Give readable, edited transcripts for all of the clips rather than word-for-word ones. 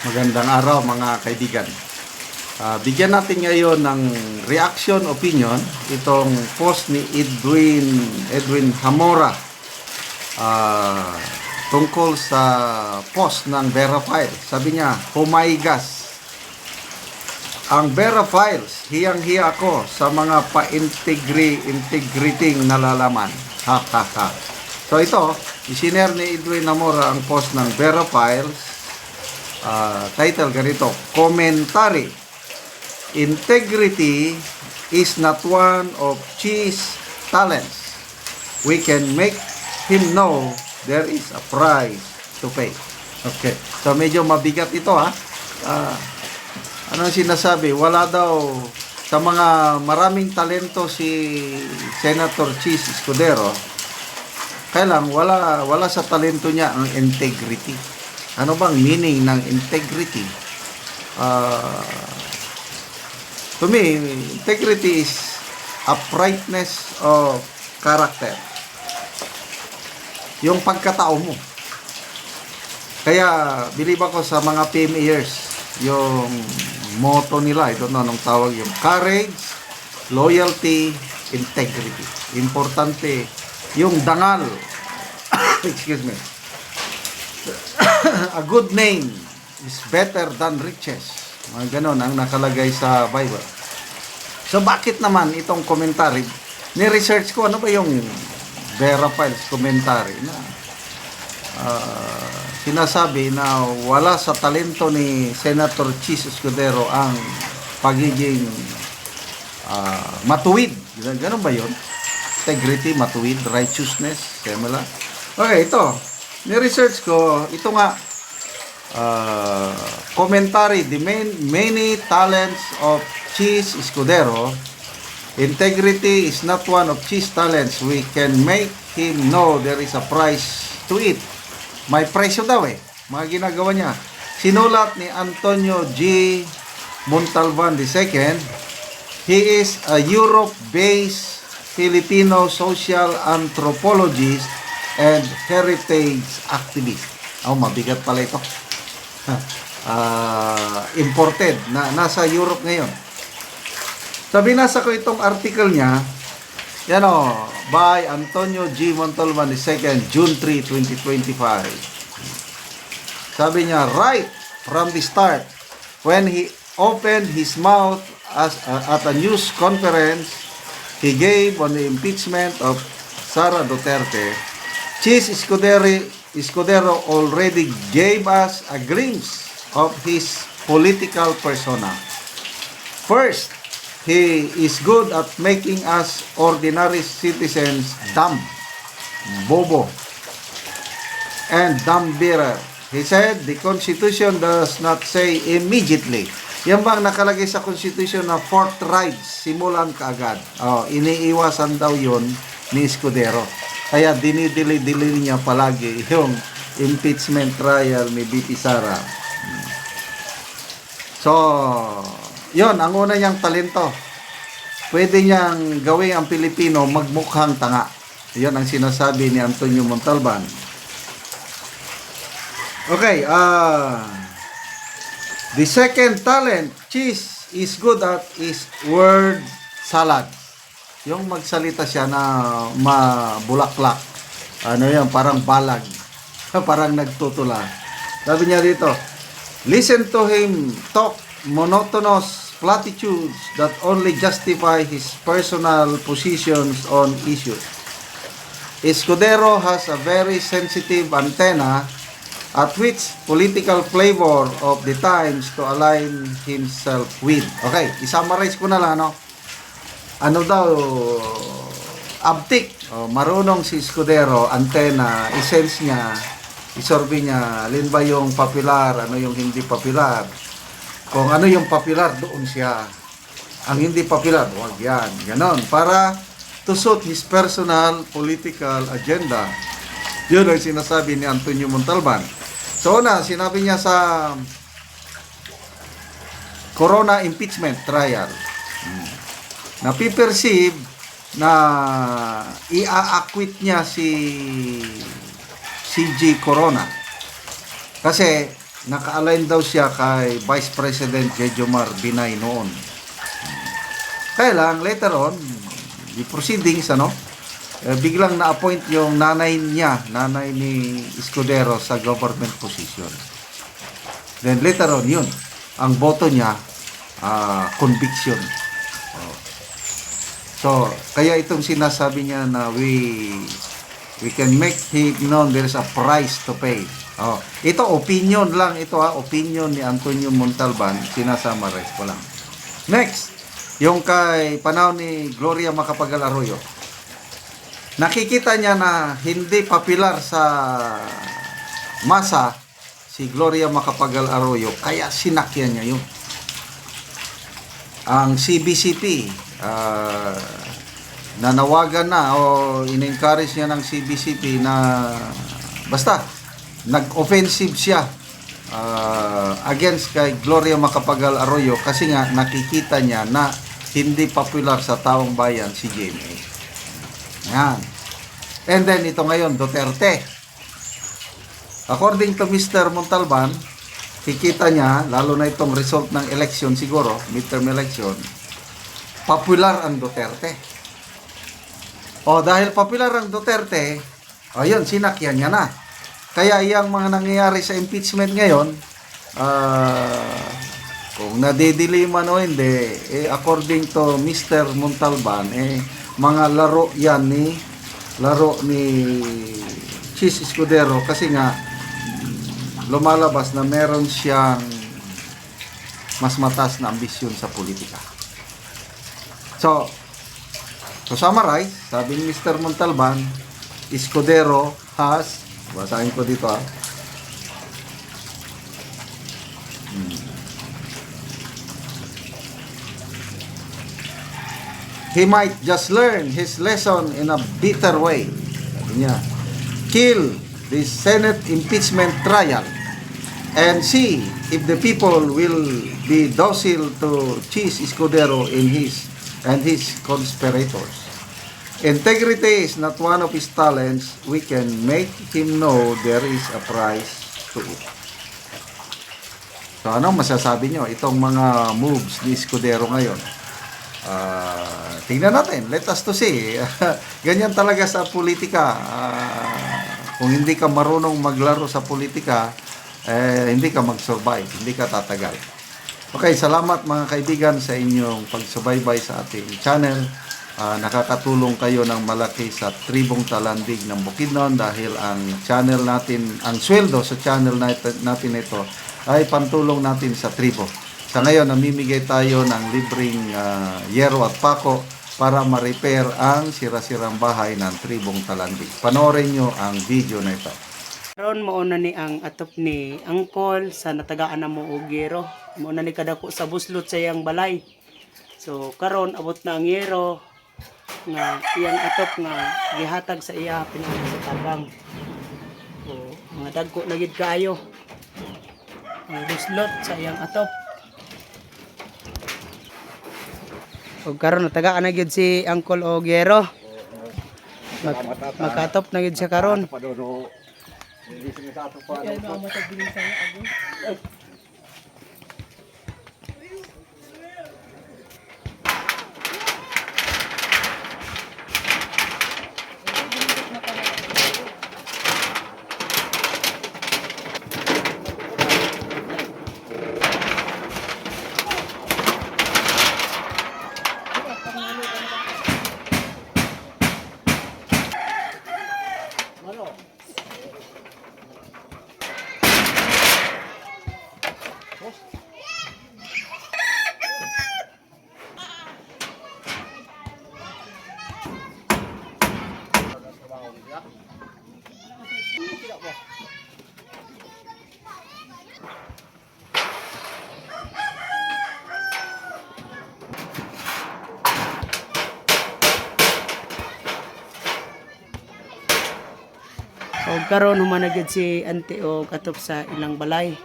Magandang araw mga kaibigan. Bigyan natin ngayon ng reaction opinion itong post ni Edwin Hamora tungkol sa post ng Vera Files. Sabi niya, humaygas. Ang Vera Files, hiyang-hiya ako sa mga pa-integrity nalalaman. Ha ha ha. So ito, isinare ni Edwin Hamora ang post ng Vera Files. Title ganito, Commentary. Integrity is not one of Chi's talents. We can make him know there is a price to pay. Okay. So medyo mabigat ito ha. Ano sinasabi? Wala daw sa mga maraming talento si Senator Chis Escudero. Kailang wala sa talento niya ang integrity. Ano bang meaning ng integrity? To me, integrity is uprightness of character. Yung pagkatao mo. Kaya, believe ako sa mga PMAers, yung motto nila, ito na anong tawag yung courage, loyalty, integrity. Importante, yung dangal, excuse me, a good name is better than riches. Mga ganon ang nakalagay sa Bible. So bakit naman itong commentary? Ni-research ko ano ba yung Vera Files commentary na sinasabi na wala sa talento ni Senator Chis Escudero ang pagiging matuwid. Ganon ba yun? Integrity, matuwid, righteousness, semala. Okay, ito. Ni-research ko, ito nga, commentary, the many talents of Chis Escudero. Integrity is not one of Chis talents. We can make him know there is a price to it. May presyo daw mga ginagawa niya. Sinulat ni Antonio G. Montalban II. He is a Europe-based Filipino social anthropologist and heritage activist. Mabigat pala ito. Imported. Nasa Europe ngayon. So, binasa ko itong article niya. Yan by Antonio G. Montalban II, June 3, 2025. Sabi niya, right from the start, when he opened his mouth at a news conference he gave on the impeachment of Sara Duterte, Chis Escudero already gave us a glimpse of his political persona. First, he is good at making us ordinary citizens dumb, bobo, and dumb-bearer. He said, the Constitution does not say immediately. Yan bang nakalagay sa Constitution na forthright, simulan kaagad. Iniiwasan daw yun ni Escudero. Kaya dinidili-dili niya palagi yung impeachment trial ni BP Sara. So, yon ang una niyang talento. Pwede niyang gawin ang Pilipino magmukhang tanga. Yon ang sinasabi ni Antonio Montalban. Okay, the second talent Chis is good at is word salad. Yung magsalita siya na mabulaklak. Parang balag. Parang nagtutula. Sabi niya dito, listen to him talk monotonous platitudes that only justify his personal positions on issues. Escudero has a very sensitive antenna at which political flavor of the times to align himself with. Okay, isummarize ko na lang, ano daw, abtik, marunong si Escudero, antena, essence niya, isorbe niya, alin ba yung popular, ano yung hindi popular. Kung ano yung popular, doon siya. Ang hindi popular, wag yan. Ganon, para to suit his personal political agenda. Yun ang sinasabi ni Antonio Montalban. So una, sinabi niya sa Corona impeachment trial, napiperceive na ia-acquit niya si CG Corona. Kasi naka-align daw siya kay Vice President Jejomar Binay noon. Kaya lang, later on, the proceedings, biglang na-appoint yung nanay niya, nanay ni Escudero sa government position. Then later on, yun, ang boto niya, conviction. So, kaya itong sinasabi niya na we can make him known there is a price to pay. Ito, opinion lang ito opinion ni Antonio Montalban, sinasummarize ko lang. Next, yung kay panahon ni Gloria Macapagal Arroyo. Nakikita niya na hindi popular sa masa si Gloria Macapagal Arroyo, kaya sinakyan niya yun. Ang CBCP, nanawagan na o in-encourage niya ng CBCP na basta nag-offensive siya against kay Gloria Macapagal Arroyo kasi nga nakikita niya na hindi popular sa taong bayan si GMA. Yan. And then ito ngayon, Duterte. According to Mr. Montalban, kikita niya, lalo na itong result ng election siguro, midterm election, popular ang Duterte. Dahil popular ang Duterte, yun, sinakyan niya na. Kaya iyang mga nangyayari sa impeachment ngayon, kung nadidiliman o hindi, according to Mr. Montalban, mga laro yan laro ni Chis Escudero kasi nga lumalabas na meron siyang mas mataas na ambisyon sa politika. So, to summarize, sabi ni Mr. Montalban, Escudero has, basahin ko dito he might just learn his lesson in a bitter way. Sabi niya, kill the Senate impeachment trial and see if the people will be docile to Chis Escudero and his conspirators. Integrity is not one of his talents. We can make him know there is a price to it. So ano masasabi nyo? Itong mga moves ni Escudero ngayon. Tingnan natin. Let us to see. Ganyan talaga sa politika. Kung hindi ka marunong maglaro sa politika, hindi ka mag-survive. Hindi ka tatagal. Okay, salamat mga kaibigan sa inyong pagsubaybay sa ating channel. Nakakatulong kayo ng malaki sa Tribong Talandig ng Bukidnon dahil ang channel natin, ang sweldo sa channel natin ito ay pantulong natin sa tribo. Sa ngayon, namimigay tayo ng libreng yero at pako para ma-repair ang sira-sirang bahay ng Tribong Talandig. Panoorin nyo ang video na ito. Karon mauna ni ang atop ni Angkol sa natagaan na mo og yero. Mauna ni kadako sa buslot sa iyang balay. So karon abot na ang yero nga iyang atop nga gihatag sa iya pinagi sa tabang. So mga dagko na gid kaayo. Ang buslot sa iyang atop. O karon natagaan na gid si Angkol og yero. Makatop na gid siya karon. O karon humanagid si ante o katop sa ilang balay.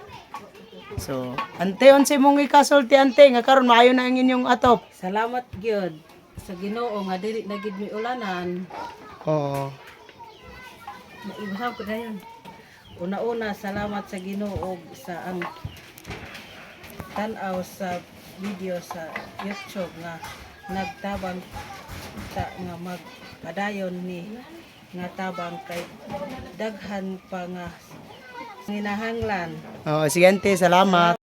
So, ante unsay mong ikasulti ante nga karon maayo na ang inyong atop. Salamat gyud sa Ginoo nga dili na gid mi ulanan. Oo. Naibasaw ko na yun. una-una salamat sa Ginoo sa ang tan-aw sa video sa YouTube nga nagtabang ta nga magpadayon ni nga tabang kay daghan pa nga nginahanglan. Oh, sige, ante, salamat.